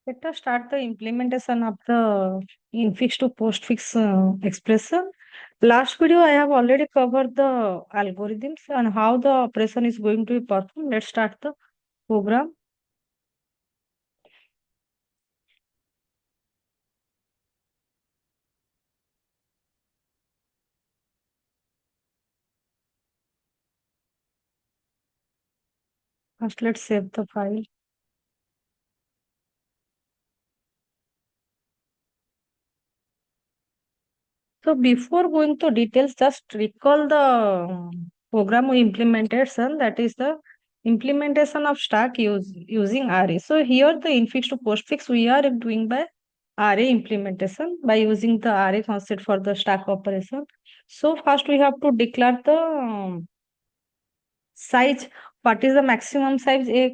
Let us start the implementation of the infix to postfix expression. Last video, I have already covered the algorithms and how the operation is going to be performed. Let's start the program. First, let's save the file. So before going to details, just recall the program we implemented, son. That is the implementation of stack using array. So here the infix to postfix we are doing by array implementation by using the array concept for the stack operation. So first we have to declare the size. What is the maximum size a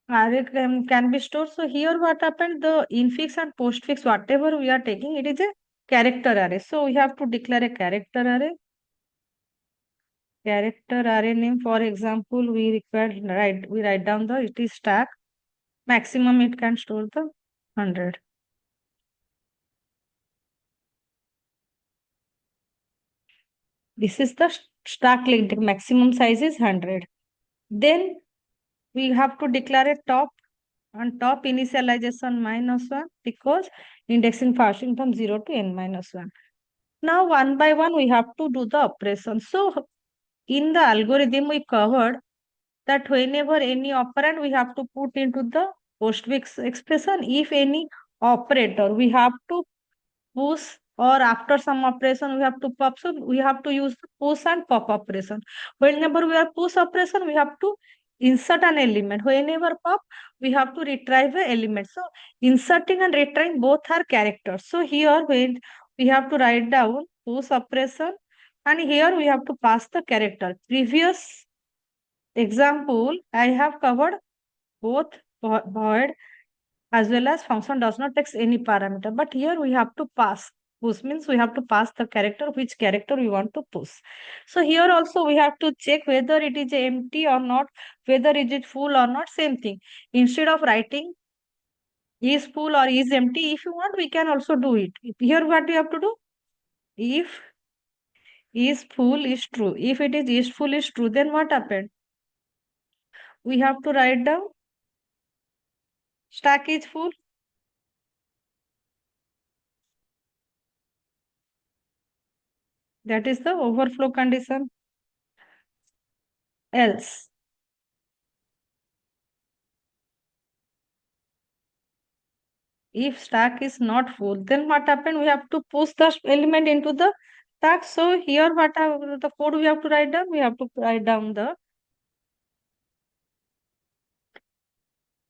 array can be stored? So here what happened, the infix and postfix, whatever we are taking, it is a character array. So we have to declare a character array. Character array name, for example, we require we write down the it is stack. Maximum it can store the 100. This is the stack length. Maximum size is 100. Then we have to declare a top, and top initialization -1 because indexing passing from 0 to n minus 1. Now one by one we have to do the operation. So in the algorithm we covered that whenever any operand we have to put into the postfix expression. If any operator we have to push, or after some operation we have to pop, so we have to use the push and pop operation. Whenever we are push operation we have to insert an element. Whenever pop we have to retrieve the element. So inserting and retrieving both are characters. So here when we have to write down push operation, and here we have to pass the character. Previous example I have covered both void as well as function does not take any parameter, but here we have to pass. Push means we have to pass the character, which character we want to push. So here also we have to check whether it is empty or not, whether is it full or not, same thing. Instead of writing is full or is empty, if you want we can also do it. Here what we have to do, if is full is true, if it is full is true, then what happened, we have to write down stack is full. That is the overflow condition. Else if stack is not full, then what happened, we have to push the element into the stack. So here what are the code we have to write down, we have to write down the,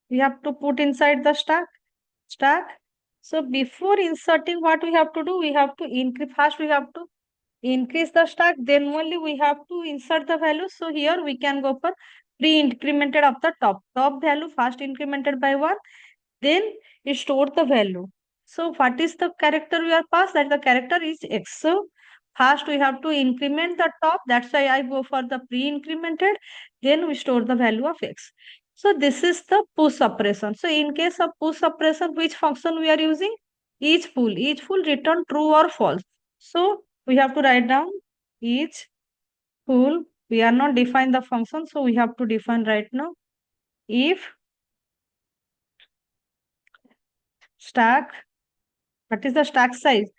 we have to put inside the stack. So before inserting, what we have to do, we have to increase, first we have to increase the stack, then only we have to insert the value. So here we can go for pre-incremented of the top value, first incremented by 1, then it stored the value. So what is the character we are passed? That the character is x. So first we have to increment the top. That's why I go for the pre-incremented. Then we store the value of x. So this is the push operation. So in case of push operation, which function we are using? Each full. Each full return true or false. So we have to write down each full. We are not define the function, so we have to define right now. If stack, what is the stack size?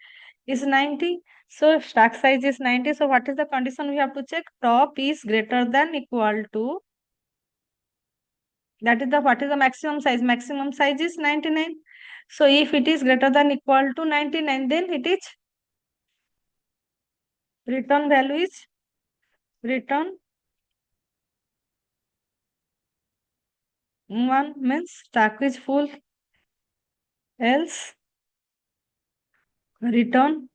Is 90. So stack size is 90. So what is the condition we have to check? Top is greater than equal to, that is the, what is the maximum size? Maximum size is 99. So if it is greater than equal to 99, then it is return value is return 1 means stack is full, else return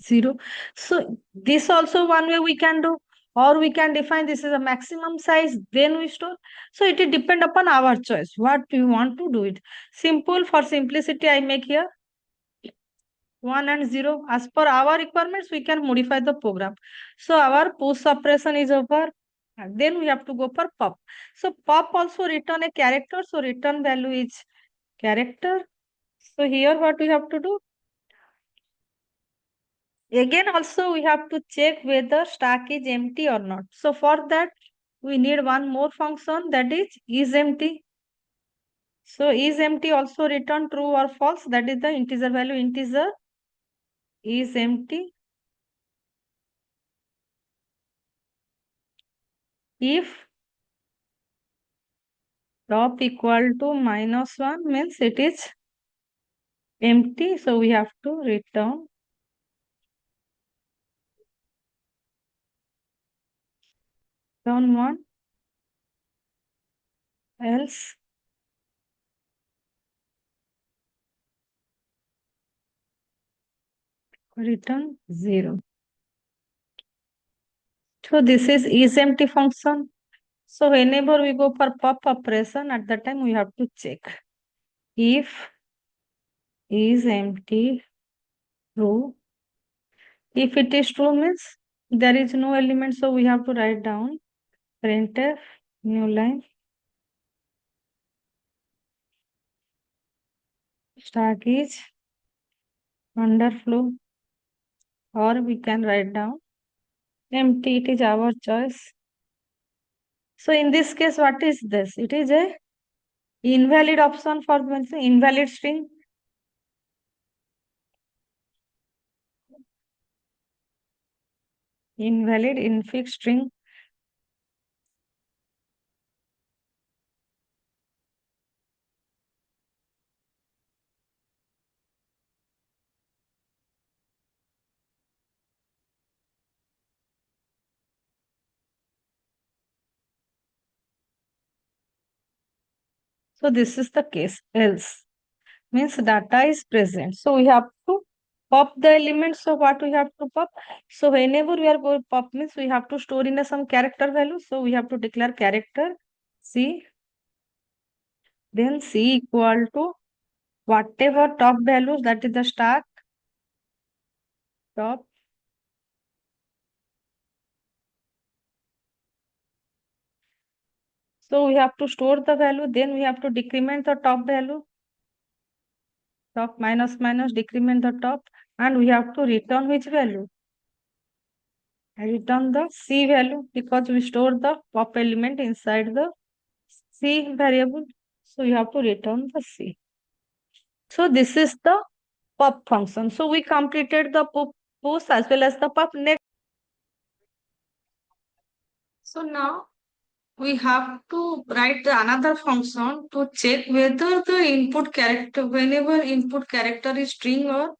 0. So this also one way we can do, or we can define this is a maximum size, then we store. So it will depend upon our choice, what we want to do it. Simple, for simplicity I make here 1 and 0. As per our requirements we can modify the program. So our push operation is over, Then we have to go for pop. So pop also return a character. So return value is character. So here what we have to do? Again also we have to check whether stack is empty or not. So for that we need one more function, that is empty. So is empty also return true or false. That is the integer value. Integer is empty if top equal to -1 means it is empty. So we have to return one, else return 0. So this is empty function. So whenever we go for pop operation, at that time we have to check if is empty true. If it is true means there is no element, so we have to write down printf new line stack is underflow, or we can write down empty. It is our choice. So in this case, what is this? It is a invalid option for invalid string. Invalid infix string. So this is the case. Else means data is present. So we have to pop the elements. So what we have to pop? So whenever we are going pop means we have to store in some character value. So we have to declare character C. Then C equal to whatever top values, that is the stack top. So we have to store the value. Then we have to decrement the top value. Top minus minus decrement the top, and we have to return which value? Return the C value, because we store the pop element inside the C variable. So you have to return the C. So this is the pop function. So we completed the push as well as the pop. Next. So now we have to write the another function to check whether the input character, whenever input character is string, or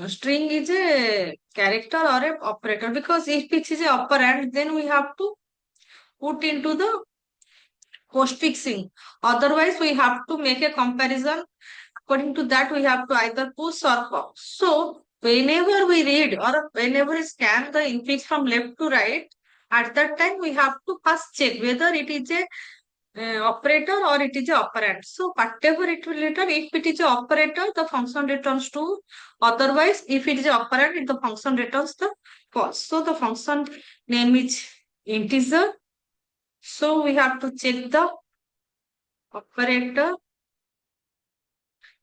string is a character or a operator, because if it is a operand, then we have to put into the postfixing. Otherwise, we have to make a comparison. According to that, we have to either push or pop. So, whenever we read or whenever we scan the infix from left to right, at that time we have to first check whether it is a operator or it is a operand. So, whatever it will return, if it is a operator, the function returns true. Otherwise, if it is a operand, the function returns the false. So, the function name is integer. So, we have to check the operator.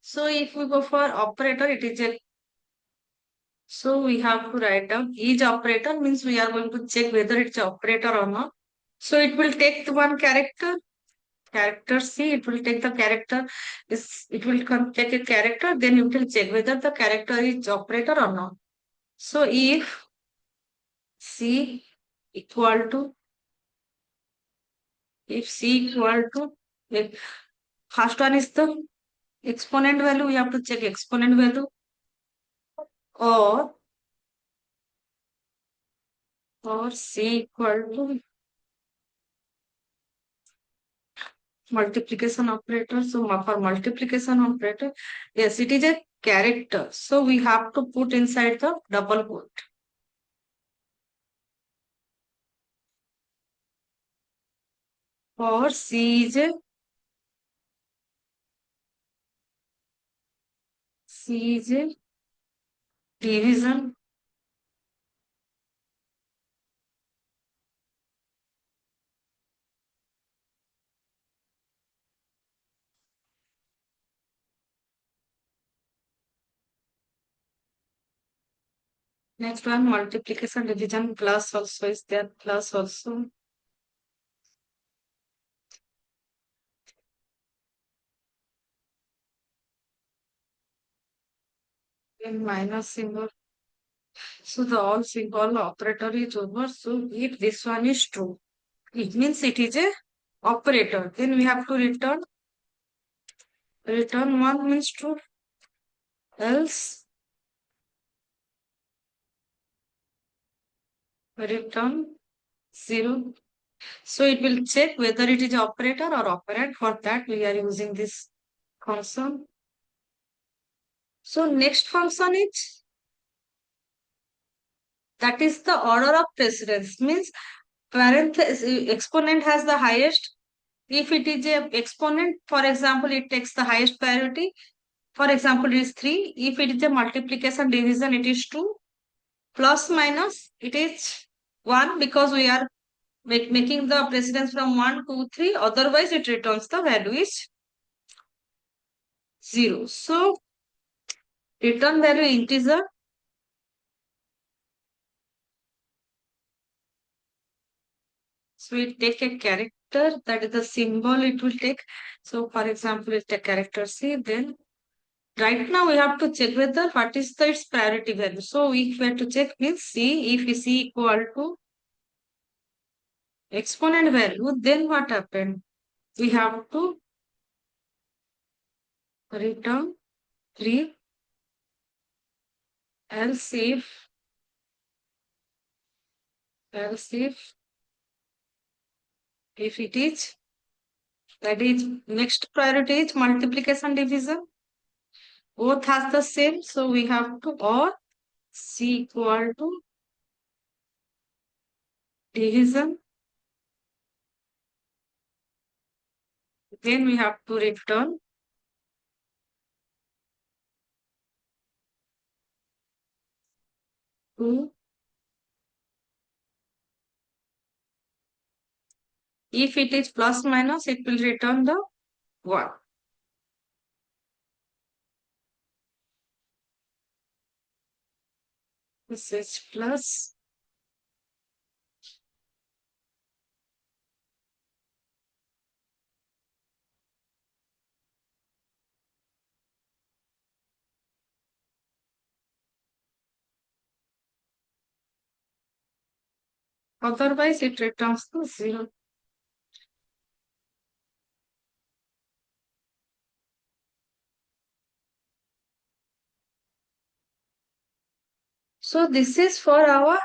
So if we go for operator, it is a, so we have to write down each operator, means we are going to check whether it's an operator or not. So it will take the one character C, it will take the character, it will take a character, then it will check whether the character is operator or not. So if C equal to, if C equal to, if first one is the exponent value, we have to check exponent value, or C equal to multiplication operator. So for multiplication operator, yes, it is a character. So we have to put inside the double quote. For C is a division Next one, multiplication, division, plus also is there, plus also. Then minus symbol. So the all symbol operator is over. So if this one is true, it means it is a operator. Then we have to return one means true, else return zero. So it will check whether it is operator or operand. For that we are using this function. So next function is, that is the order of precedence, means exponent has the highest. If it is a exponent, for example, it takes the highest priority. For example, it is 3. If it is a multiplication division, it is 2. Plus minus, it is 1, because we are making the precedence from 1 to 3. Otherwise, it returns the value is 0. So, return value integer. So, it take a character, that is the symbol it will take. So, for example, it's a character C. Then, right now we have to check whether what is the its priority value. So, if we have to check with C, if C equal to exponent value, then what happened? We have to return 3, else if it is, that is next priority is multiplication division, both has the same, so we have to, or C equal to division, then we have to return 2. If it is plus minus, it will return the 1. This is plus. Otherwise, it returns to 0. So this is for our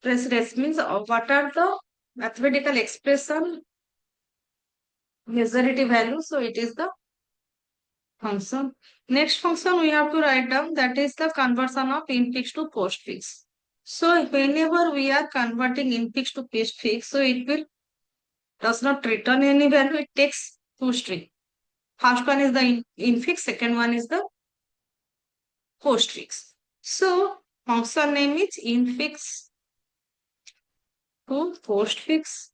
precedence, means what are the mathematical expression majority value. So it is the function. Next function we have to write down, that is the conversion of infix to postfix. So whenever we are converting infix to postfix, so it will does not return any value. It takes two string. First one is the infix, second one is the postfix. So function name is infix to postfix.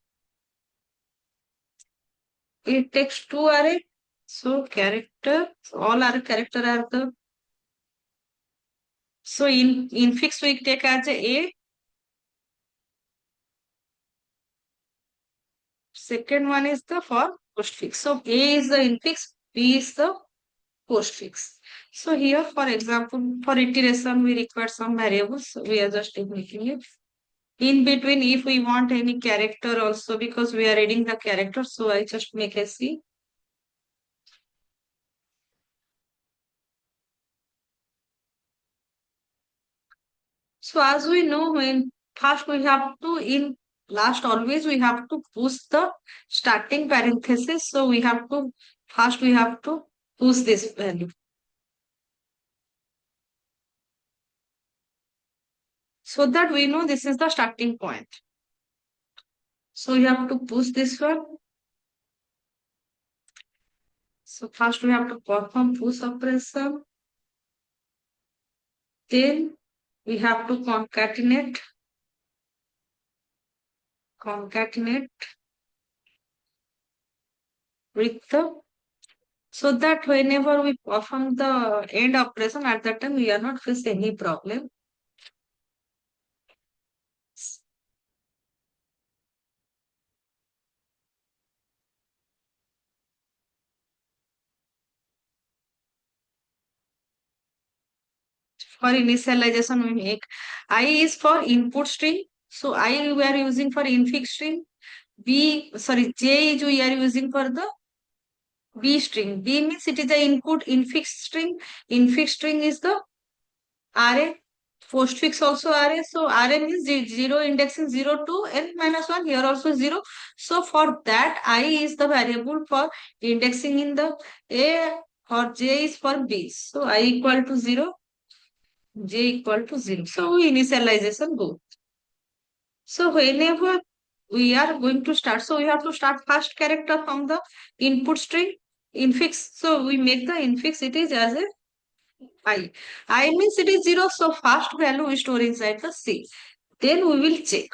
It takes two array. So character, all our character are the, so in infix we take as a. Second one is the for postfix. So A is the infix, B is the postfix. So here, for example, for iteration, we require some variables. So we are just making it. In between, if we want any character also, because we are reading the character, so I just make a C. So as we know, when first we have to, in last always we have to push the starting parenthesis. So we have to, first we have to push this value, so that we know this is the starting point. So you have to push this one. So first we have to perform push operation. Then we have to concatenate with the so that whenever we perform the end operation, at that time we are not face any problem. For initialization, we make I is for input string. So I we are using for infix string. J is we are using for the B string. B means it is the input infix string. Infix string is the array. Postfix also array. So array means 0 indexing 0 to n minus 1. Here also 0. So for that, I is the variable for indexing in the A, or J is for B. So I equal to 0, J equal to 0. So initialization go. So whenever we are going to start, so we have to start first character from the input string infix. So we make the infix, it is as a I. I means it is 0. So first value we store inside the C. Then we will check.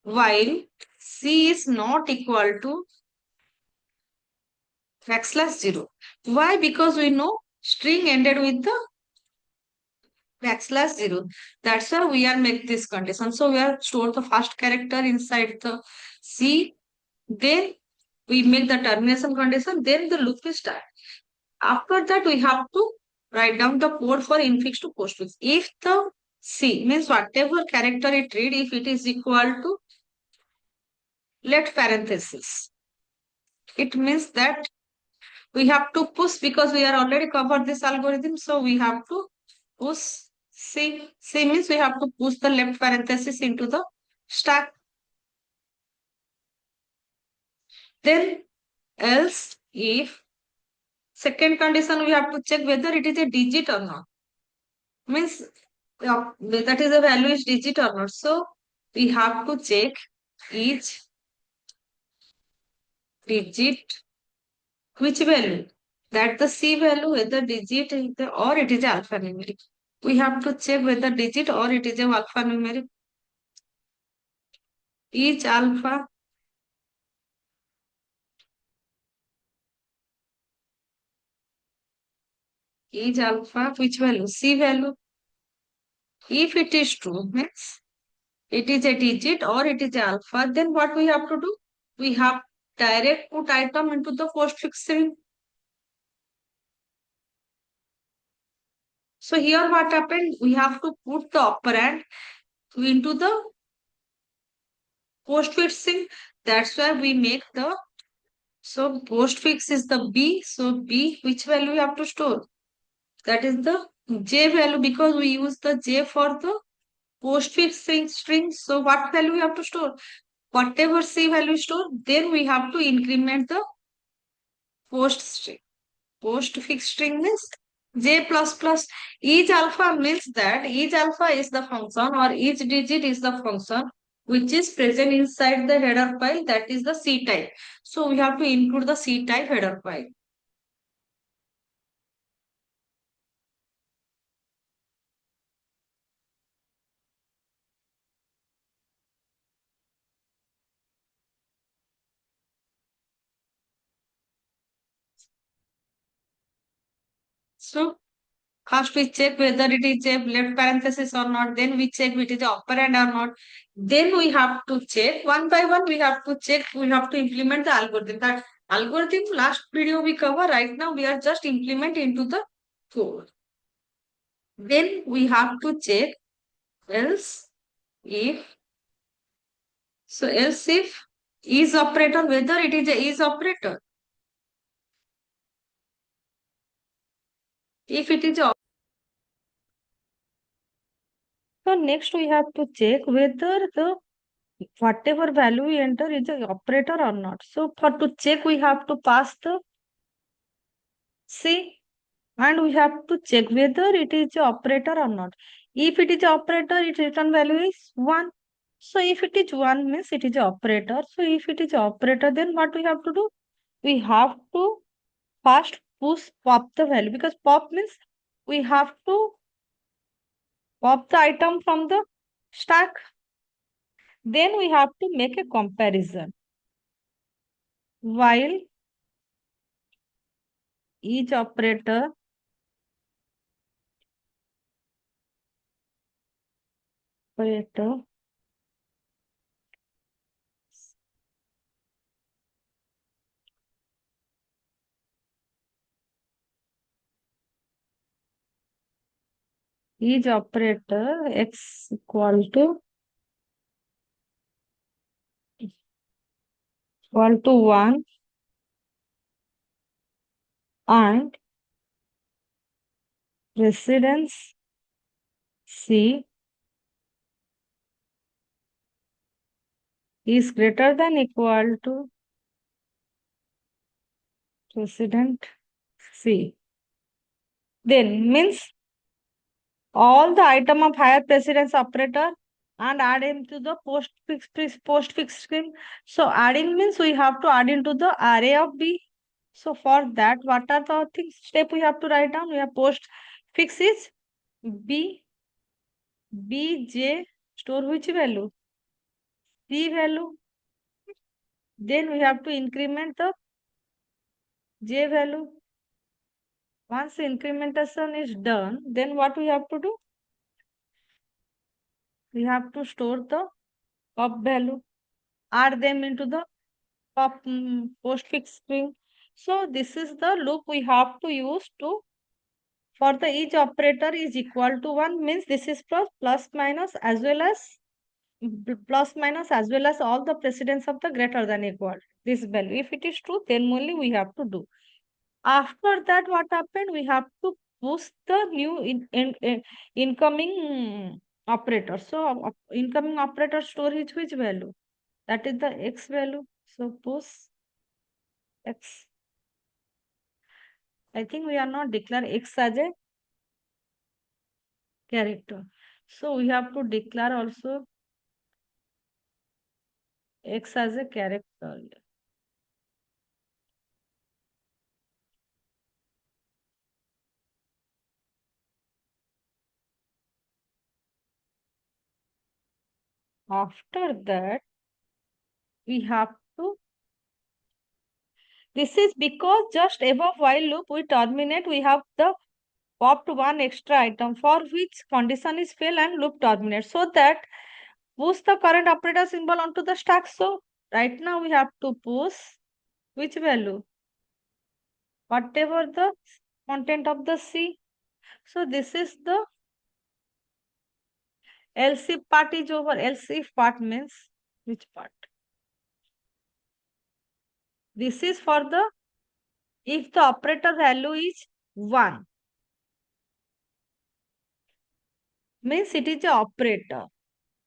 While C is not equal to backslash 0. Why? Because we know string ended with the backslash 0. That's why we are make this condition. So we are store the first character inside the C. Then we make the termination condition. Then the loop will start. After that, we have to write down the code for infix to postfix. If the C means whatever character it read, if it is equal to left parenthesis, it means that we have to push, because we are already covered this algorithm. So we have to push C. C means we have to push the left parenthesis into the stack. Then else, if second condition, we have to check whether it is a digit or not. Means that is the value is digit or not. So we have to check each digit which value, that the C value, whether digit is the, or it is alphanumeric. We have to check whether digit or it is a alphanumeric. Each alpha, which value, C value. If it is true, means it is a digit or it is a alpha, then what we have to do? We have direct put item into the postfix string. So here what happened? We have to put the operand into the postfix string. That's why we make the, so postfix is the B. So B, which value we have to store? That is the J value, because we use the J for the postfix string. So what value we have to store? Whatever C value store, then we have to increment the post string. Postfix string means J plus plus. Each alpha means that each alpha is the function, or each digit is the function which is present inside the header file, that is the C type. So we have to include the C type header file. So first we check whether it is a left parenthesis or not. Then we check it is a operand or not. Then we have to check one by one. We have to check. We have to implement the algorithm. That algorithm last video we cover. Right now we are just implement into the code. Then we have to check else if, so else if is operator, whether it is a is operator. If it is a, so next we have to check whether the whatever value we enter is a operator or not. So for to check, we have to pass the C, and we have to check whether it is a operator or not. If it is a operator, its return value is 1. So if it is 1 means it is a operator. So if it is a operator, then what we have to do? We have to first push pop the value, because pop means we have to pop the item from the stack. Then we have to make a comparison. While each operator operator each operator x equal to 1 and precedence C is greater than equal to precedent C. Then means all the item of higher precedence operator and add into the postfix string. So adding means we have to add into the array of B. So for that, what are the things step we have to write down? We have postfix is B, J store which value? C value. Then we have to increment the J value. Once the incrementation is done, then what we have to do? We have to store the pop value, add them into the postfix string. So this is the loop we have to use to for the each operator is equal to 1 means this is plus minus as well as plus minus as well as all the precedence of the greater than equal this value. If it is true, then only we have to do. After that, what happened? We have to push the new incoming operator. So incoming operator store is which value? That is the x value. So push x. I think we are not declare x as a character. So we have to declare also x as a character. After that, we have to, this is because just above while loop we terminate, we have the popped one extra item for which condition is fail and loop terminates. So that push the current operator symbol onto the stack. So right now we have to push which value? Whatever the content of the C. So this is the else if part is over. Else if part means which part? This is for the if the operator value is 1 means it is a operator.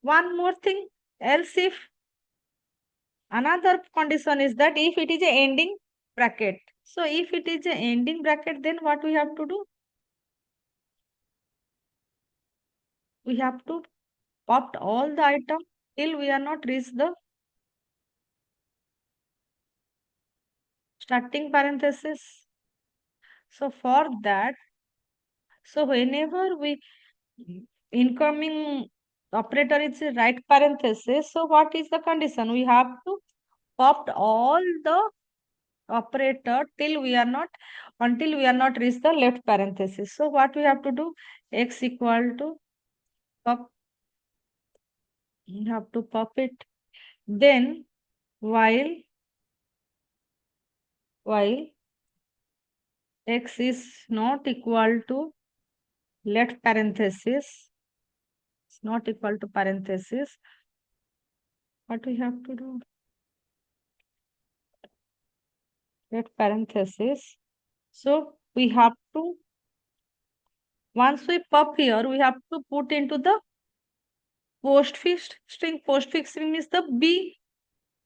One more thing, else if another condition is that if it is a ending bracket. So if it is a ending bracket, then what we have to do? We have to pop all the item till we are not reached the starting parenthesis. So for that, so whenever we incoming operator is a right parenthesis, so what is the condition? We have to pop all the operator till we are not until we are not reach the left parenthesis. So what we have to do? X equal to pop. You have to pop it. Then while x is not equal to left parenthesis, it's not equal to parenthesis. What we have to do? Left parenthesis. So we have to once we pop here, we have to put into the postfix string. Postfix string is the B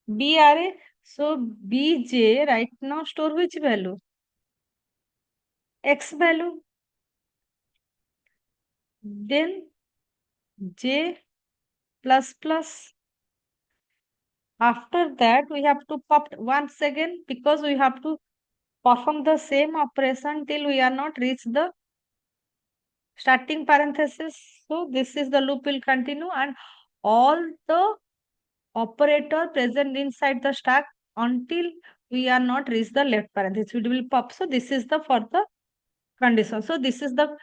array. So BJ right now store which value? X value. Then J plus plus. After that, we have to pop once again because we have to perform the same operation till we are not reach the starting parenthesis. So this is the loop will continue and all the operator present inside the stack until we are not reach the left parenthesis, it will pop. So this is the for the condition. So this is the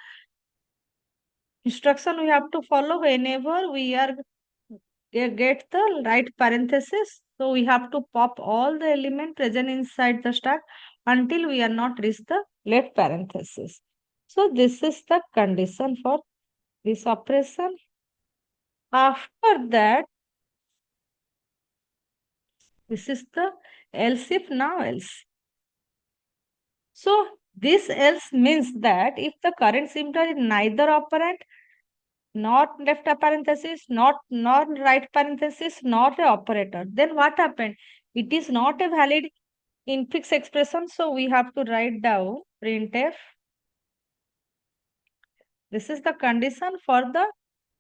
instruction we have to follow whenever we are get the right parenthesis. So we have to pop all the element present inside the stack until we are not reach the left parenthesis. So this is the condition for this operation. After that, this is the else if now else. So this else means that if the current symbol is neither operand, not left parenthesis, not right parenthesis, not a operator, then what happened? It is not a valid infix expression. So we have to write down printf. This is the condition for the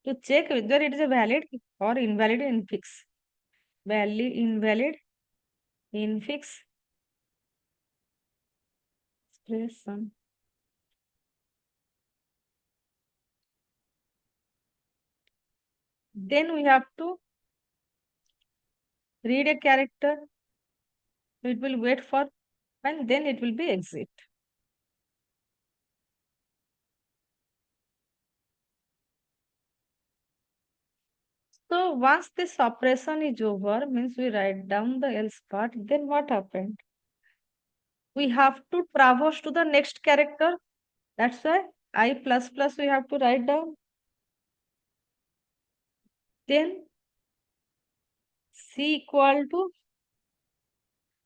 to check whether it is a valid or invalid infix. Valid, invalid infix expression. Then we have to read a character. It will wait for and then it will be exit. So once this operation is over, means we write down the else part, then what happened? We have to traverse to the next character. That's why I plus plus we have to write down. Then C equal to,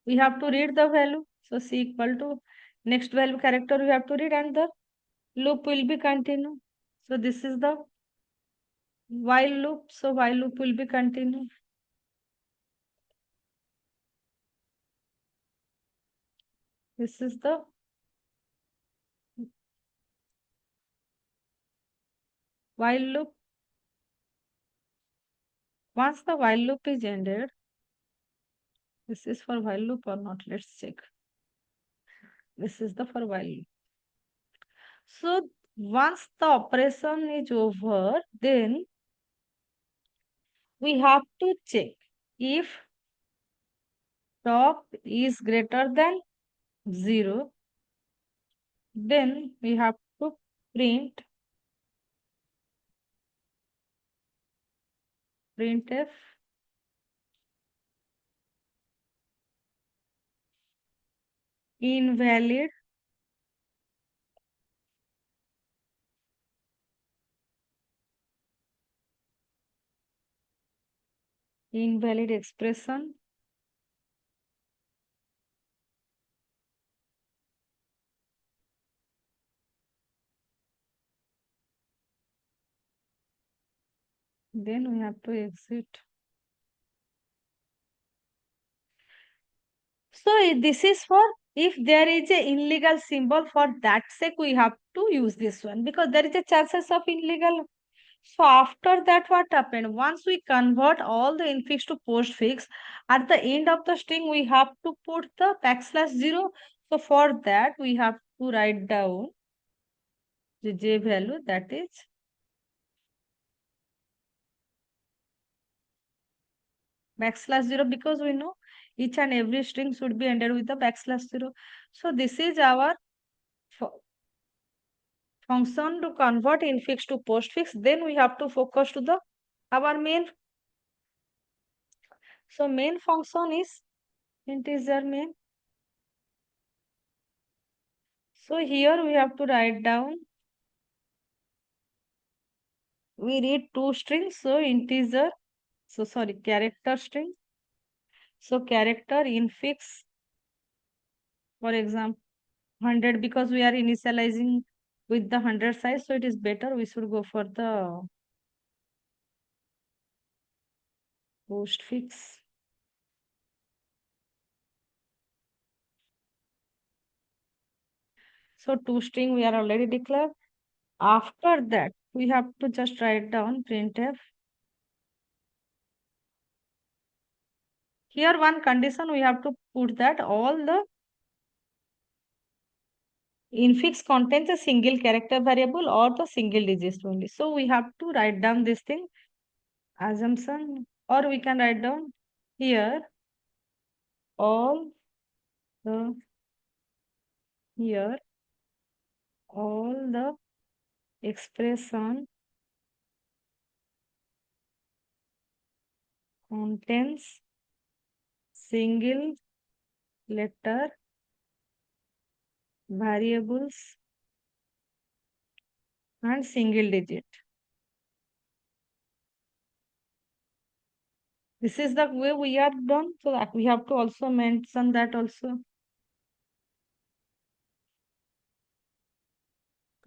we have to read the value. So C equal to next value character we have to read and the loop will be continue. So this is the while loop. So while loop will be continue. This is the while loop. Once the while loop is ended, this is for while loop or not? Let's check. This is the for while loop. So once the operation is over, then we have to check if top is greater than 0, then we have to print printf invalid invalid expression then we have to exit. So this is for if there is a illegal symbol, for that sake we have to use this one because there is a chances of illegal. So after that, what happened? Once we convert all the infix to postfix, at the end of the string, we have to put the \0. So for that, we have to write down the j value, that is \0, because we know each and every string should be ended with the \0. So this is our function to convert infix to postfix. Then we have to focus to the our main. So main function is integer main. So here we have to write down, we read two strings, so integer, so sorry, character string. So character infix, for example, 100, because we are initializing with the 100 size, so it is better we should go for the postfix. So two string we are already declared. After that, we have to just write down printf. Here one condition we have to put that all the infix contains a single character variable or the single digit only. So we have to write down this thing, assumption, or we can write down here all So here all the expression contains single letter variables and single digit. This is the way we are done. So that we have to also mention that also.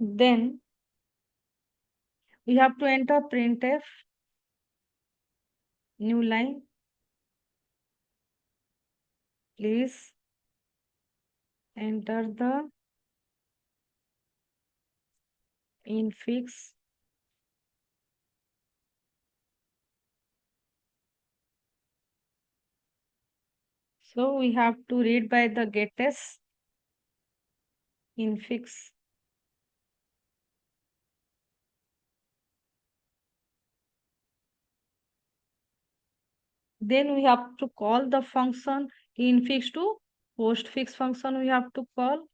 Then we have to enter printf new line. Please enter the infix so we have to read by the getters infix. Then we have to call the function infix to postfix function we have to call.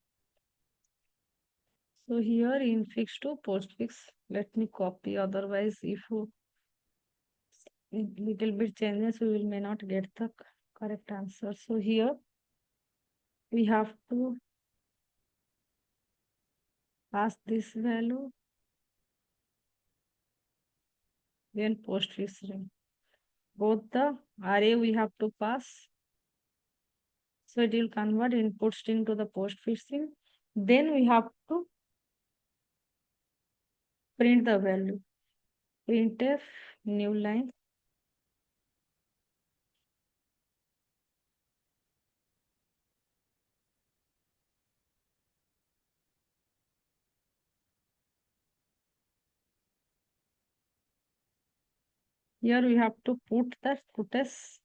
So here infix to postfix. Let me copy, otherwise if you little bit changes we will may not get the correct answer. So here we have to pass this value, then postfix string. Both the array we have to pass. So it will convert input string to the postfix string. Then we have to print the value. Printf new line. Here we have to put the puts.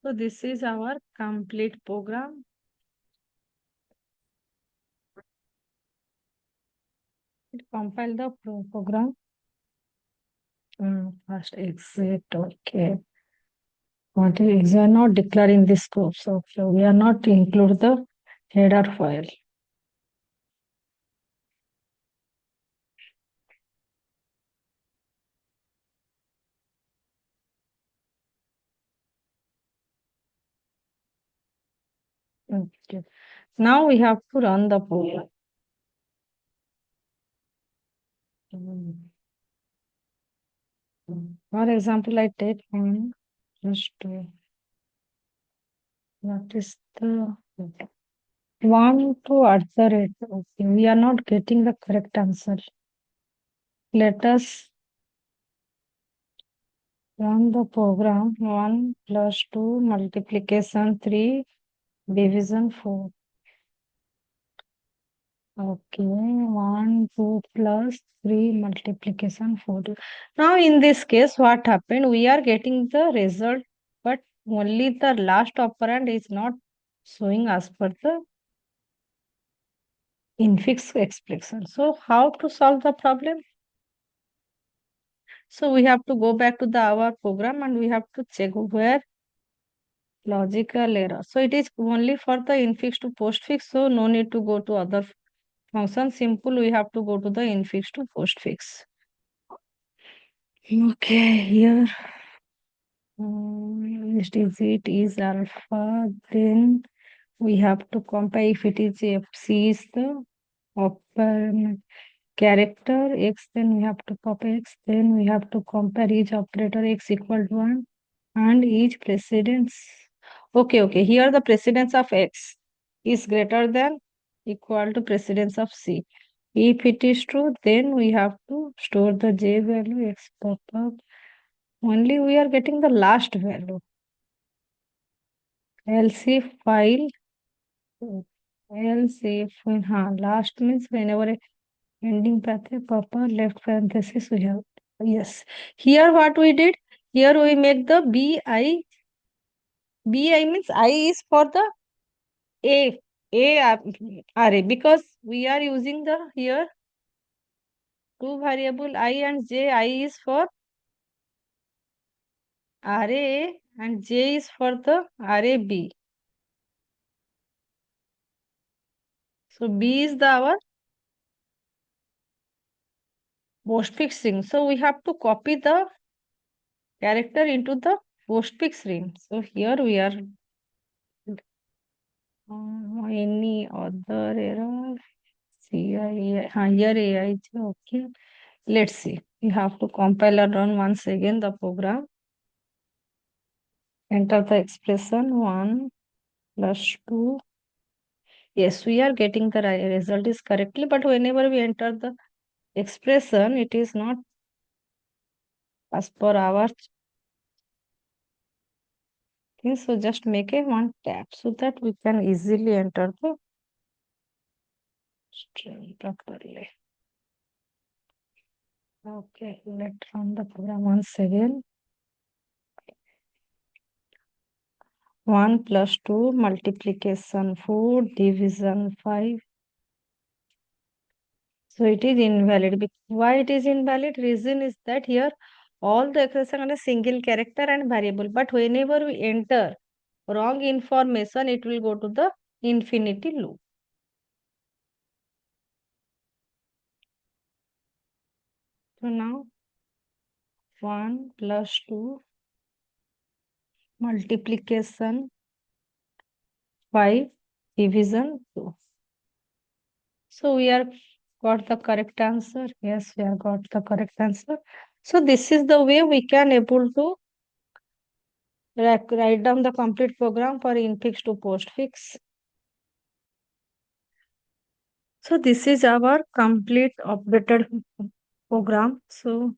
So this is our complete program. It compile the program. First exit. Okay. What is we are not declaring this scope, so we are not include the header file. Okay. Now we have to run the program. For example, I take one just what is the one to at the rate. Okay, we are not getting the correct answer. Let us run the program. 1 plus 2 multiplication 3 division 4. Okay, 1, 2 plus 3 multiplication 4. Now in this case, what happened? We are getting the result, but only the last operand is not showing as per the infix expression. So how to solve the problem? So we have to go back to the our program and we have to check where logical error. So it is only for the infix to postfix. So no need to go to other function. Simple, we have to go to the infix to postfix. Okay, here next digit is alpha. Then we have to compare if it is FC is the upper character x, then we have to copy x, then we have to compare each operator x equal to 1 and each precedence. Okay, here the precedence of x is greater than equal to precedence of c. If it is true, then we have to store the j value x pop up. Only we are getting the last value. Else if file, else if last means whenever ending path proper left parenthesis we have. Yes. Here what we did? Here we make the bi bi means I is for the a array, because we are using the here two variable I and j. I is for array A and j is for the array B. So B is the our postfix string. So we have to copy the character into the postfix string. So here we are any other error. CI, here AI. Okay. Let's see. We have to compile and run once again the program. Enter the expression 1 plus 2. Yes, we are getting the result is correctly, but whenever we enter the expression, it is not as per our thing. So just make a one tab so that we can easily enter the string properly. Okay, let's run the program once again. 1 plus 2 multiplication 4 division 5. So it is invalid. Why it is invalid? Reason is that here all the expression are a single character and variable. But whenever we enter wrong information, it will go to the infinity loop. So now 1 plus 2 multiplication 5 division 2. So we are got the correct answer. Yes, we have got the correct answer. So this is the way we can able to write down the complete program for infix to postfix. So this is our complete updated program. So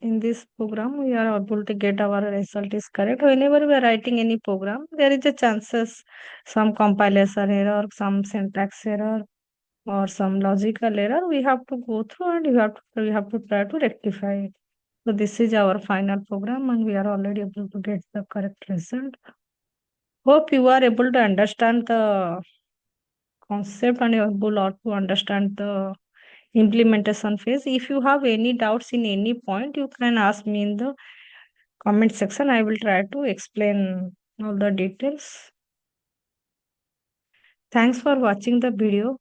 in this program, we are able to get our result is correct. Whenever we are writing any program, there is a chances some compilation error, some syntax error, or some logical error. We have to go through and we have to try to rectify it. So this is our final program, and we are already able to get the correct result. Hope you are able to understand the concept and you're able to understand the implementation phase. If you have any doubts in any point, you can ask me in the comment section. I will try to explain all the details. Thanks for watching the video.